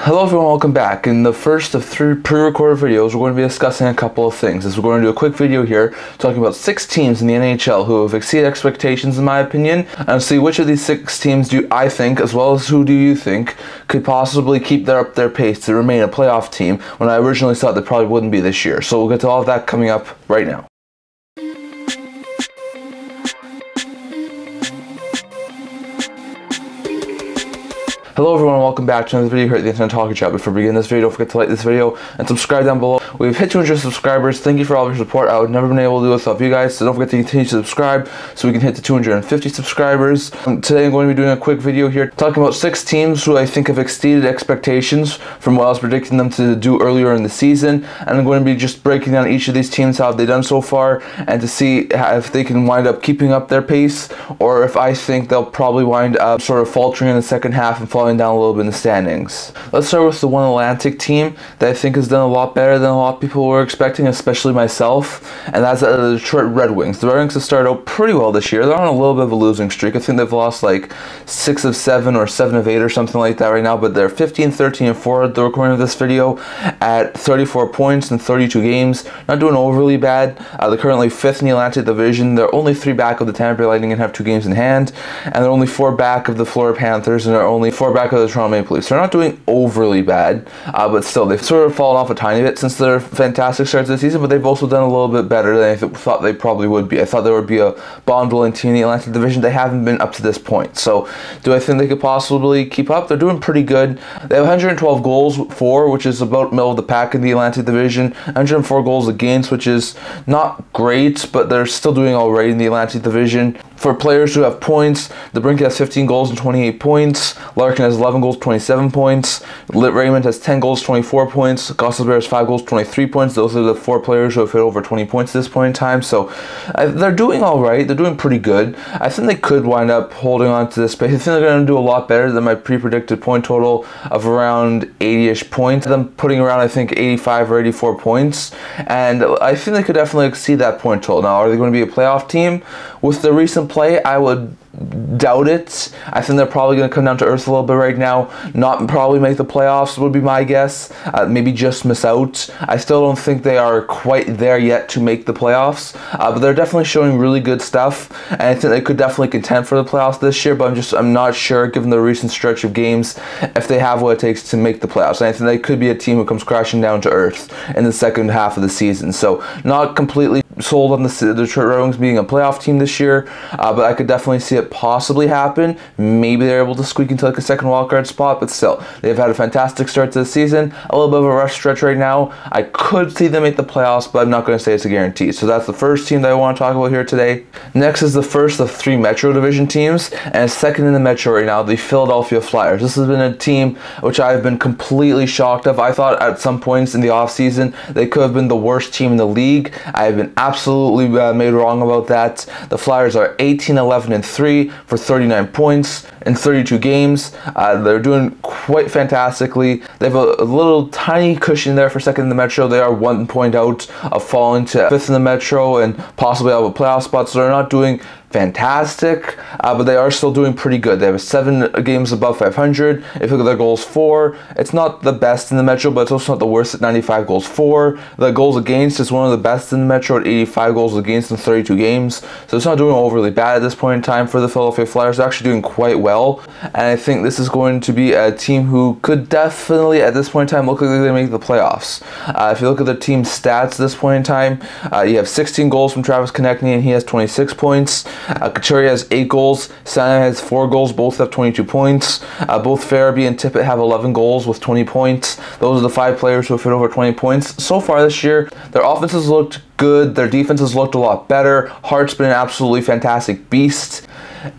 Hello everyone, welcome back. In the first of 3 pre-recorded videos, we're going to be discussing a couple of things. We're going to do a quick video here talking about 6 teams in the NHL who have exceeded expectations in my opinion, and see which of these 6 teams do I think, as well as who do you think, could possibly keep up their pace to remain a playoff team when I originally thought they probably wouldn't be this year. So we'll get to all of that coming up right now. Hello everyone, welcome back to another video here at the Internet Talking Shop. Before beginning this video, don't forget to like this video and subscribe down below. We've hit 200 subscribers. Thank you for all of your support. I would never been able to do this without you guys, so don't forget to continue to subscribe so we can hit the 250 subscribers. Today I'm going to be doing a quick video here talking about 6 teams who I think have exceeded expectations from what I was predicting them to do earlier in the season, and I'm going to be just breaking down each of these teams, how have they done so far, and to see if they can wind up keeping up their pace, or if I think they'll probably wind up sort of faltering in the second half and falling down a little bit in the standings. Let's start with the One Atlantic team that I think has done a lot better than a lot of people were expecting, especially myself, and that's the Detroit Red Wings. The Red Wings have started out pretty well this year. They're on a little bit of a losing streak. I think they've lost like 6 of 7 or 7 of 8 or something like that right now, but they're 15, 13, and 4 at the recording of this video at 34 points in 32 games. Not doing overly bad. They're currently 5th in the Atlantic Division. They're only 3 back of the Tampa Bay Lightning and have 2 games in hand, and they're only 4 back of the Florida Panthers, and they're only 4 back of the Toronto Maple Leafs. They're not doing overly bad, but still, they've sort of fallen off a tiny bit since their fantastic start to the season, but they've also done a little bit better than I thought they probably would be. I thought there would be a bond-dwelling team in the Atlantic Division. They haven't been up to this point. So, do I think they could possibly keep up? They're doing pretty good. They have 112 goals for, which is about middle of the pack in the Atlantic Division. 104 goals against, which is not great, but they're still doing all right in the Atlantic Division. For players who have points, DeBrincat has 15 goals and 28 points. Larkin has 11 goals, 27 points. Raymond has 10 goals, 24 points. Gosselbear has 5 goals, 23 points. Those are the 4 players who have hit over 20 points at this point in time. So they're doing all right. They're doing pretty good. I think they could wind up holding on to this pace. I think they're going to do a lot better than my pre-predicted point total of around 80-ish points. I'm putting around, I think, 85 or 84 points. And I think they could definitely exceed that point total. Now, are they going to be a playoff team? With the recent play, I would doubt it. I think they're probably going to come down to earth a little bit right now. Not probably make the playoffs would be my guess. Maybe just miss out. I still don't think they are quite there yet to make the playoffs, but they're definitely showing really good stuff, and I think they could definitely contend for the playoffs this year, but I'm not sure, given the recent stretch of games, if they have what it takes to make the playoffs. And I think they could be a team who comes crashing down to earth in the second half of the season. So not completely sold on the Detroit Red Wings being a playoff team this year, but I could definitely see it possibly happen. Maybe they're able to squeak into like a second wildcard spot, but still, they've had a fantastic start to the season. A little bit of a rough stretch right now. I could see them make the playoffs, but I'm not going to say it's a guarantee. So that's the first team that I want to talk about here today. Next is the first of 3 Metro Division teams, and second in the Metro right now, the Philadelphia Flyers. This has been a team which I've been completely shocked of. I thought at some points in the offseason they could have been the worst team in the league. I have been absolutely made wrong about that. The Flyers are 18, 11, and 3 for 39 points in 32 games. They're doing quite fantastically. They have a little tiny cushion there for second in the Metro. They are 1 point out of falling to 5th in the Metro and possibly out of a playoff spot, so they're not doing fantastic, but they are still doing pretty good. They have 7 games above 500. If you look at their goals for, it's not the best in the Metro, but it's also not the worst at 95 goals for. The goals against is one of the best in the Metro at 85 goals against in 32 games. So it's not doing overly bad at this point in time for the Philadelphia Flyers. They're actually doing quite well, and I think this is going to be a team who could definitely at this point in time look like they make the playoffs. If you look at the team's stats at this point in time, you have 16 goals from Travis Konechny, and he has 26 points. Couturier has 8 goals. Sana has 4 goals. Both have 22 points. Both Farabee and Tippett have 11 goals with 20 points. Those are the 5 players who have hit over 20 points. So far this year, their offenses looked good. Their defenses looked a lot better. Hart's been an absolutely fantastic beast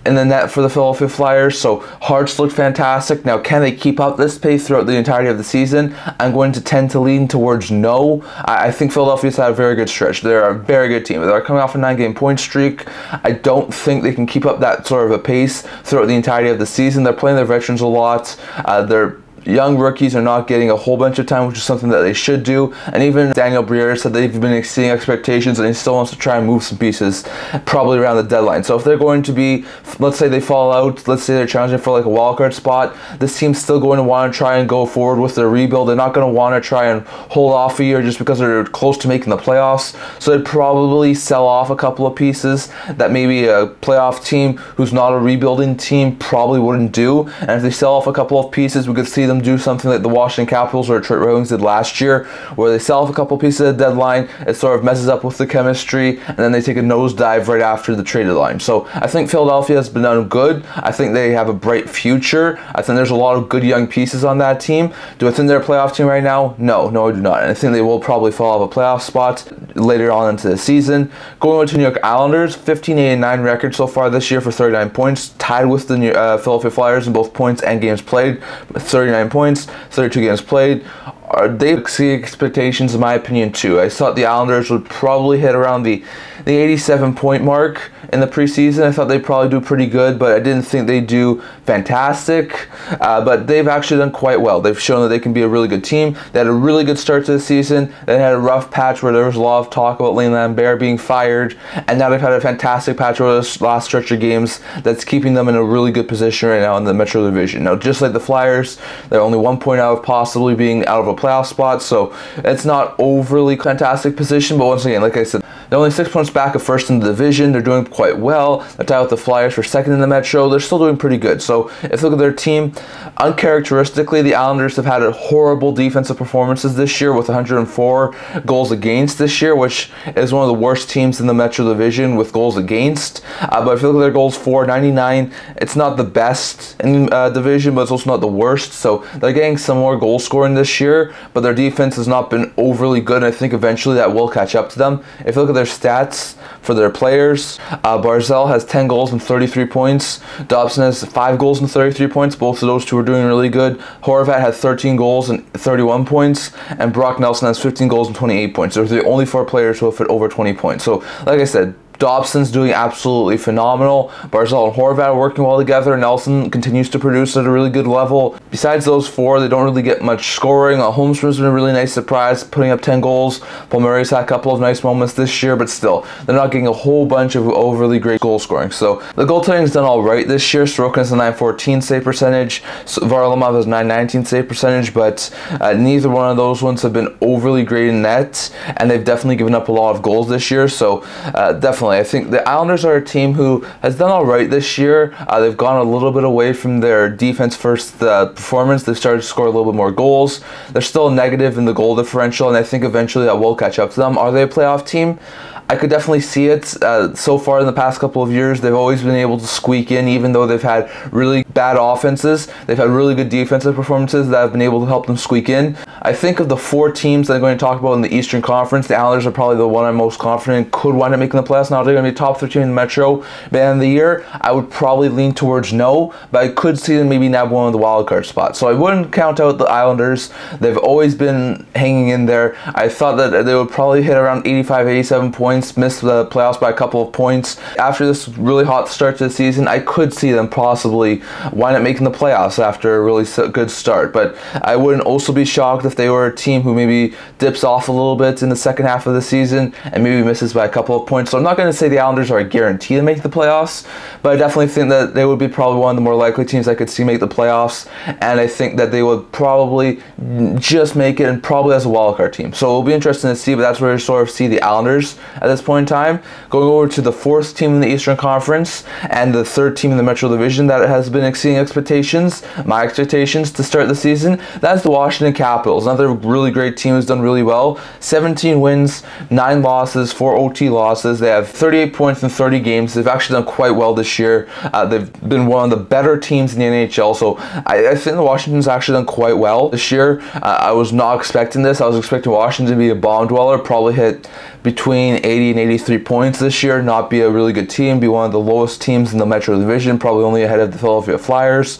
in the net for the Philadelphia Flyers, so Hart's looked fantastic. Now, can they keep up this pace throughout the entirety of the season? I'm going to tend to lean towards no. I think Philadelphia's had a very good stretch. They're a very good team. They're coming off a 9-game point streak. I don't think they can keep up that sort of a pace throughout the entirety of the season. They're playing their veterans a lot. They're young rookies are not getting a whole bunch of time, which is something that they should do. And even Daniel Briere said they've been exceeding expectations and he still wants to try and move some pieces probably around the deadline. So if they're going to be, let's say they fall out, let's say they're challenging for like a wildcard spot, this team's still going to want to try and go forward with their rebuild. They're not going to want to try and hold off a year just because they're close to making the playoffs. So they'd probably sell off a couple of pieces that maybe a playoff team who's not a rebuilding team probably wouldn't do. And if they sell off a couple of pieces, we could see them do something like the Washington Capitals or Detroit Red Wings did last year, where they sell off a couple pieces at the deadline, it sort of messes up with the chemistry, and then they take a nosedive right after the trade deadline. So I think Philadelphia has been done good. I think they have a bright future. I think there's a lot of good young pieces on that team. Do I think they're a playoff team right now? No, I do not. And I think they will probably fall off a playoff spot later on into the season. Going over to New York Islanders, 15-8-9 record so far this year for 39 points, tied with the Philadelphia Flyers in both points and games played. 39 points, 32 games played. They exceed expectations in my opinion too. I thought the Islanders would probably hit around the 87-point mark in the preseason. I thought they'd probably do pretty good, but I didn't think they'd do fantastic. But they've actually done quite well. They've shown that they can be a really good team. They had a really good start to the season. They had a rough patch where there was a lot of talk about Lane Lambert being fired, and now they've had a fantastic patch over this last stretch of games that's keeping them in a really good position right now in the Metro Division. Now, just like the Flyers, they're only 1 point out of possibly being out of a playoff spot, so it's not overly fantastic position. But once again, like I said, they're only 6 points back of first in the division. They're doing quite well. They're tied with the Flyers for second in the Metro. They're still doing pretty good. So if you look at their team, uncharacteristically, the Islanders have had a horrible defensive performances this year with 104 goals against this year, which is one of the worst teams in the Metro Division with goals against. But if you look at their goals for 99, it's not the best in division, but it's also not the worst. So they're getting some more goal scoring this year, but their defense has not been overly good, and I think eventually that will catch up to them. If you look at their stats for their players, Barzal has 10 goals and 33 points. Dobson has 5 goals and 33 points. Both of those two are doing really good. Horvat had 13 goals and 31 points, and Brock Nelson has 15 goals and 28 points. Those are the only 4 players who have hit over 20 points. So, like I said, Dobson's doing absolutely phenomenal. Barzal and Horvat are working well together. Nelson continues to produce at a really good level. Besides those 4, they don't really get much scoring. Holmstrom's been a really nice surprise, putting up 10 goals. Paul Murray's had a couple of nice moments this year, but still, they're not getting a whole bunch of overly great goal scoring. So the goaltending's done all right this year. Sorokin has a 914 save percentage. Varlamov has a 919 save percentage, but neither one of those ones have been overly great in net, and they've definitely given up a lot of goals this year. So definitely, I think the Islanders are a team who has done all right this year. They've gone a little bit away from their defense-first performance. They've started to score a little bit more goals. They're still negative in the goal differential, and I think eventually that will catch up to them. Are they a playoff team? I could definitely see it. So far in the past couple of years, they've always been able to squeak in, even though they've had really bad offenses. They've had really good defensive performances that have been able to help them squeak in. I think of the 4 teams that I'm going to talk about in the Eastern Conference, the Islanders are probably the one I'm most confident could wind up making the playoffs. Now, they're going to be top 13 in the Metro by the end of the year. I would probably lean towards no, but I could see them maybe nab one of the wildcard spots. So I wouldn't count out the Islanders. They've always been hanging in there. I thought that they would probably hit around 85, 87 points, miss the playoffs by a couple of points. After this really hot start to the season, I could see them possibly wind up making the playoffs after a really good start. But I wouldn't also be shocked if they were a team who maybe dips off a little bit in the second half of the season and maybe misses by a couple of points. So I'm not going to say the Islanders are a guarantee to make the playoffs, but I definitely think that they would be probably one of the more likely teams I could see make the playoffs, and I think that they would probably just make it, and probably as a wildcard team. So it'll be interesting to see, but that's where I sort of see the Islanders at this point in time. Going over to the 4th team in the Eastern Conference and the 3rd team in the Metro Division that has been exceeding expectations, my expectations to start the season, that's the Washington Capitals. Another really great team who's done really well. 17 wins, 9 losses, 4 OT losses. They have 38 points in 30 games. They've actually done quite well this year. They've been one of the better teams in the NHL, so I think the Washington's actually done quite well this year. I was not expecting this. I was expecting Washington to be a bomb dweller, probably hit between 80 and 83 points this year, not be a really good team, be one of the lowest teams in the Metro Division, probably only ahead of the Philadelphia Flyers.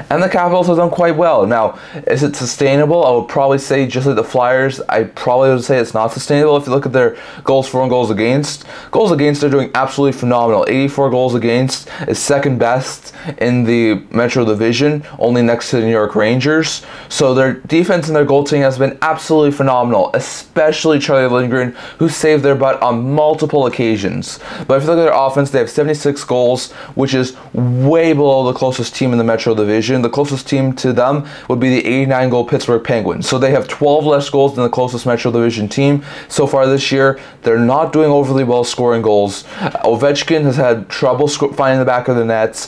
And the Capitals have done quite well. Now, is it sustainable? I would probably say, just like the Flyers, I probably would say it's not sustainable. If you look at their goals for and goals against, they're doing absolutely phenomenal. 84 goals against is second best in the Metro Division, only next to the New York Rangers. So their defense and their goaltending has been absolutely phenomenal, especially Charlie Lindgren, who saved their butt on multiple occasions. But if you look at their offense, they have 76 goals, which is way below the closest team in the Metro Division. The closest team to them would be the 89-goal Pittsburgh Penguins. So they have 12 less goals than the closest Metro Division team so far this year. They're not doing overly well scoring goals. Ovechkin has had trouble finding the back of the nets.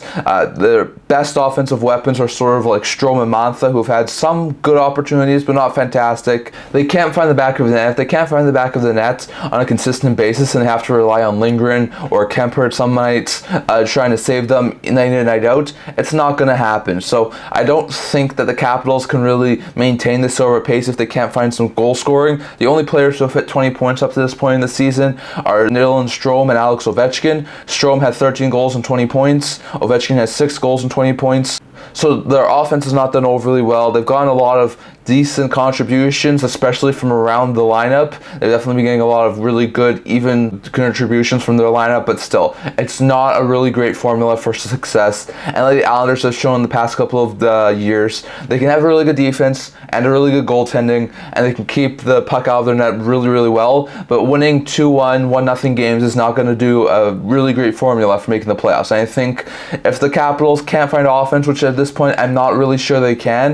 Their best offensive weapons are sort of like Strome and Mantha, who've had some good opportunities, but not fantastic. They can't find the back of the net. If they can't find the back of the net on a consistent basis, and they have to rely on Lindgren or Kemper at some nights trying to save them night in and night out, it's not going to happen. So I don't think that the Capitals can really maintain this sort of pace if they can't find some goal scoring. The only players who have hit 20 points up to this point in the season are Nylander Strome and Alex Ovechkin. Strome had 13 goals and 20 points. Ovechkin has 6 goals and 20 points. So their offense has not done overly well. They've gotten a lot of decent contributions, especially from around the lineup. They've definitely been getting a lot of really good, even contributions from their lineup, but still, it's not a really great formula for success. And like the Islanders have shown in the past couple of years, they can have a really good defense and a really good goaltending, and they can keep the puck out of their net really, really well. But winning 2-1, 1-0 games is not going to do a really great formula for making the playoffs. And I think if the Capitals can't find offense, which at this point I'm not really sure they can,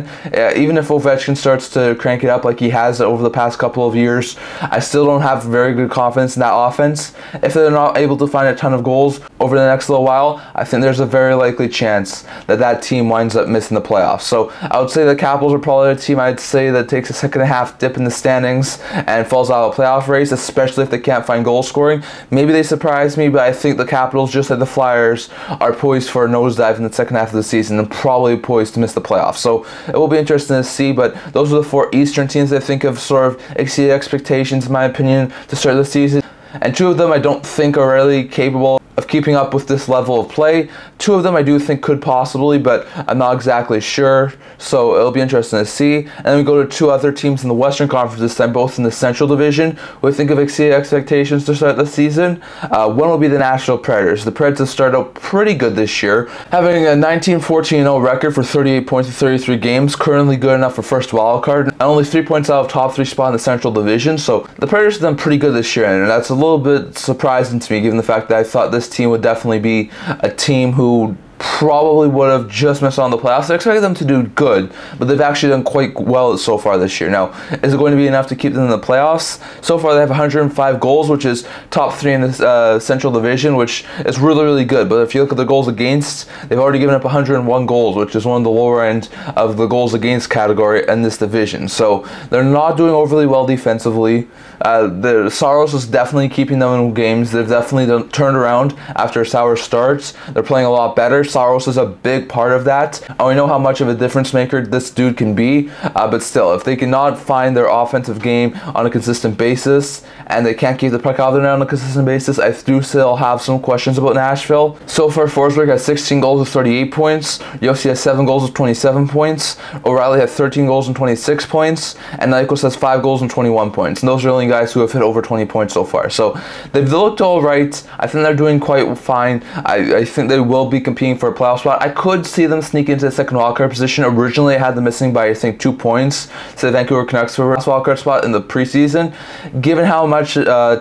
even if Ovechkin starts to crank it up like he has over the past couple of years, I still don't have very good confidence in that offense. If they're not able to find a ton of goals over the next little while, I think there's a very likely chance that that team winds up missing the playoffs. So I would say the Capitals are probably a team I'd say that takes a second half dip in the standings and falls out of a playoff race, especially if they can't find goal scoring. Maybe they surprise me, but I think the Capitals, just like the Flyers, are poised for a nosedive in the second half of the season and probably poised to miss the playoffs. So it will be interesting to see, but those are the 4 Eastern teams I think have sort of exceeded expectations, in my opinion, to start the season. And 2 of them I don't think are really capable of keeping up with this level of play. 2 of them I do think could possibly, but I'm not exactly sure. So it'll be interesting to see. And then we go to 2 other teams in the Western Conference this time, both in the Central Division, who I think have exceeded expectations to start the season. One will be the Nashville Predators. The Preds have started out pretty good this year, having a 19-14-0 record for 38 points in 33 games, currently good enough for first wild card, and only 3 points out of top 3 spot in the Central Division. So the Predators have done pretty good this year, and that's a little bit surprising to me, given the fact that I thought this team would definitely be a team who probably would have just missed on the playoffs. I expected them to do good, but they've actually done quite well so far this year. Now, is it going to be enough to keep them in the playoffs? So far, they have 105 goals, which is top 3 in the Central Division, which is really, really good. But if you look at the goals against, they've already given up 101 goals, which is one of the lower end of the goals against category in this division. So they're not doing overly well defensively. The Saros is definitely keeping them in games. They've definitely turned around after sour starts. They're playing a lot better. Saros is a big part of that. And we know how much of a difference maker this dude can be, but still, if they cannot find their offensive game on a consistent basis, and they can't keep the puck out of their net on a consistent basis, I do still have some questions about Nashville. So far, Forsberg has 16 goals with 38 points. Yossi has 7 goals with 27 points. O'Reilly has 13 goals and 26 points. And Nyquist has 5 goals and 21 points. And those are the only guys who have hit over 20 points so far. So they've looked all right. I think they're doing quite fine. I think they will be competing for a playoff spot. I could see them sneak into the second wildcard position. Originally, I had them missing by, I think, 2 points to the Vancouver Canucks for a wildcard spot in the preseason. Given how much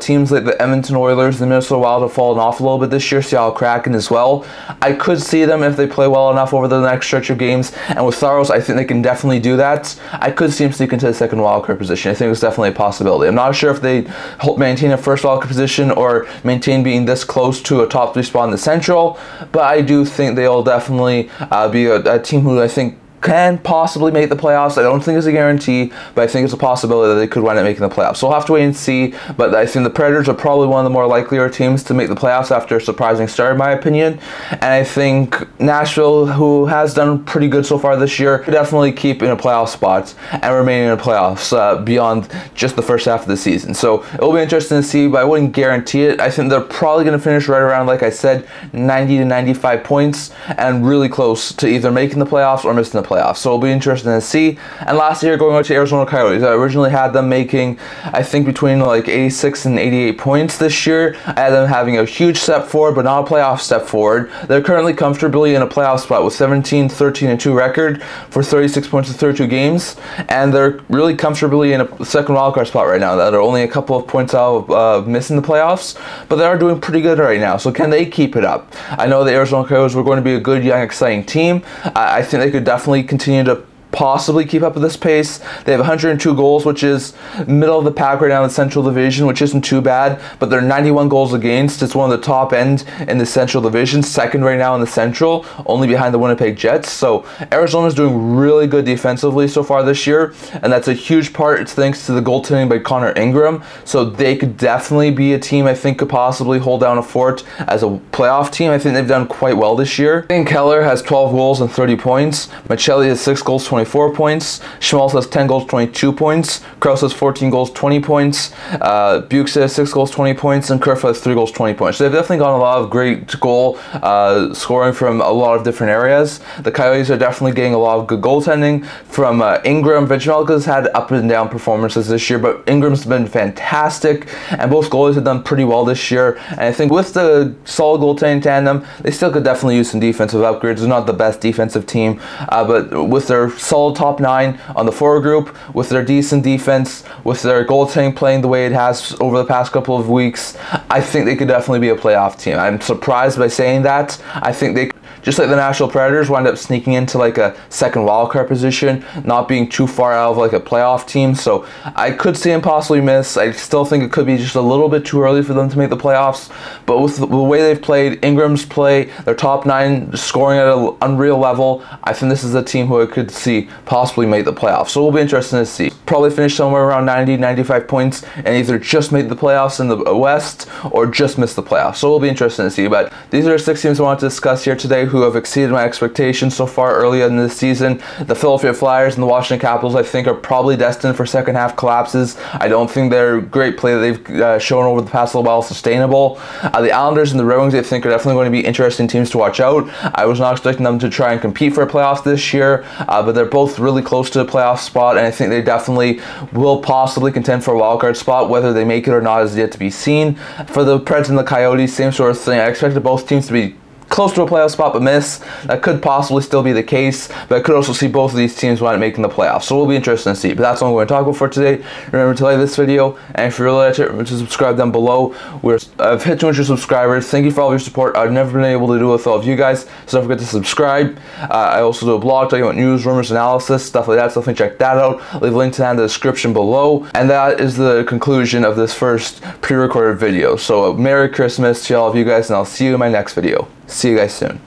teams like the Edmonton Oilers, the Minnesota Wild have fallen off a little bit this year, Seattle Kraken as well, I could see them, if they play well enough over the next stretch of games, and with Saros, I think they can definitely do that. I could see them sneak into the second wildcard position. I think it's definitely a possibility. I'm not sure if they maintain a first wildcard position or maintain being this close to a top 3 spot in the Central, but I do think they'll definitely be a team who I think can possibly make the playoffs. I don't think it's a guarantee, but I think it's a possibility that they could wind up making the playoffs. So we'll have to wait and see, but I think the Predators are probably one of the more likelier teams to make the playoffs after a surprising start, in my opinion. And I think Nashville, who has done pretty good so far this year, could definitely keep in a playoff spot and remain in the playoffs beyond just the first half of the season. So it'll be interesting to see, but I wouldn't guarantee it. I think they're probably going to finish right around, like I said, 90 to 95 points and really close to either making the playoffs or missing the playoffs. So it'll be interesting to see. And last year, going out to Arizona Coyotes, I originally had them making, I think, between like 86 and 88 points this year. I had them having a huge step forward, but not a playoff step forward. They're currently comfortably in a playoff spot with 17, 13, and 2 record for 36 points in 32 games. And they're really comfortably in a second wildcard spot right now. They're only a couple of points out of missing the playoffs, but they are doing pretty good right now. So can they keep it up? I know the Arizona Coyotes were going to be a good, young, exciting team. I think they could definitely continue to possibly keep up with this pace. They have 102 goals, which is middle of the pack right now in the Central Division, which isn't too bad, but they're 91 goals against. It's one of the top end in the Central Division, second right now in the Central, only behind the Winnipeg Jets. So Arizona's doing really good defensively so far this year, and that's a huge part. It's thanks to the goaltending by Connor Ingram. So they could definitely be a team I think could possibly hold down a fort as a playoff team. I think they've done quite well this year. Ian Keller has 12 goals and 30 points. Michelli has 6 goals, 24 points. Schmaltz has 10 goals, 22 points. Krause has 14 goals, 20 points. Bukes has 6 goals, 20 points. And Kerfoot has 3 goals, 20 points. So they've definitely gotten a lot of great goal scoring from a lot of different areas. The Coyotes are definitely getting a lot of good goaltending from Ingram. Vejmelka's had up and down performances this year, but Ingram's been fantastic, and both goalies have done pretty well this year. And I think with the solid goaltending tandem, they still could definitely use some defensive upgrades. They're not the best defensive team, but with their solid top 9 on the forward group, with their decent defense, with their goaltending playing the way it has over the past couple of weeks, I think they could definitely be a playoff team. I'm surprised by saying that. I think they, just like the Nashville Predators, wind up sneaking into like a second wildcard position, not being too far out of like a playoff team. So I could see them possibly miss. I still think it could be just a little bit too early for them to make the playoffs. But with the way they've played, Ingram's play, their top 9 scoring at an unreal level, I think this is a team who I could see possibly make the playoffs. So it'll be interesting to see. Probably finish somewhere around 90, 95 points and either just make the playoffs in the West or just miss the playoffs. So it'll be interesting to see. But these are 6 teams I want to discuss here today who have exceeded my expectations so far early in this season. The Philadelphia Flyers and the Washington Capitals, I think, are probably destined for second half collapses. I don't think their great play that they've shown over the past little while is sustainable. The Islanders and the Red Wings, I think, are definitely going to be interesting teams to watch out. I was not expecting them to try and compete for a playoff this year, but they're both really close to a playoff spot, and I think they definitely will possibly contend for a wildcard spot. Whether they make it or not is yet to be seen. For the Preds and the Coyotes, same sort of thing. I expected both teams to be close to a playoff spot but miss. That could possibly still be the case, but I could also see both of these teams wind up making the playoffs. So we'll be interested to see. But that's all I'm going to talk about for today. Remember to like this video, and if you really liked it, remember to subscribe down below. I've hit 200 subscribers. Thank you for all your support. I've never been able to do it with all of you guys, so don't forget to subscribe. I also do a blog talking about news, rumors, analysis, stuff like that, so definitely check that out. I'll leave a link to that in the description below. And that is the conclusion of this first pre-recorded video. So Merry Christmas to all of you guys, and I'll see you in my next video. See you guys soon.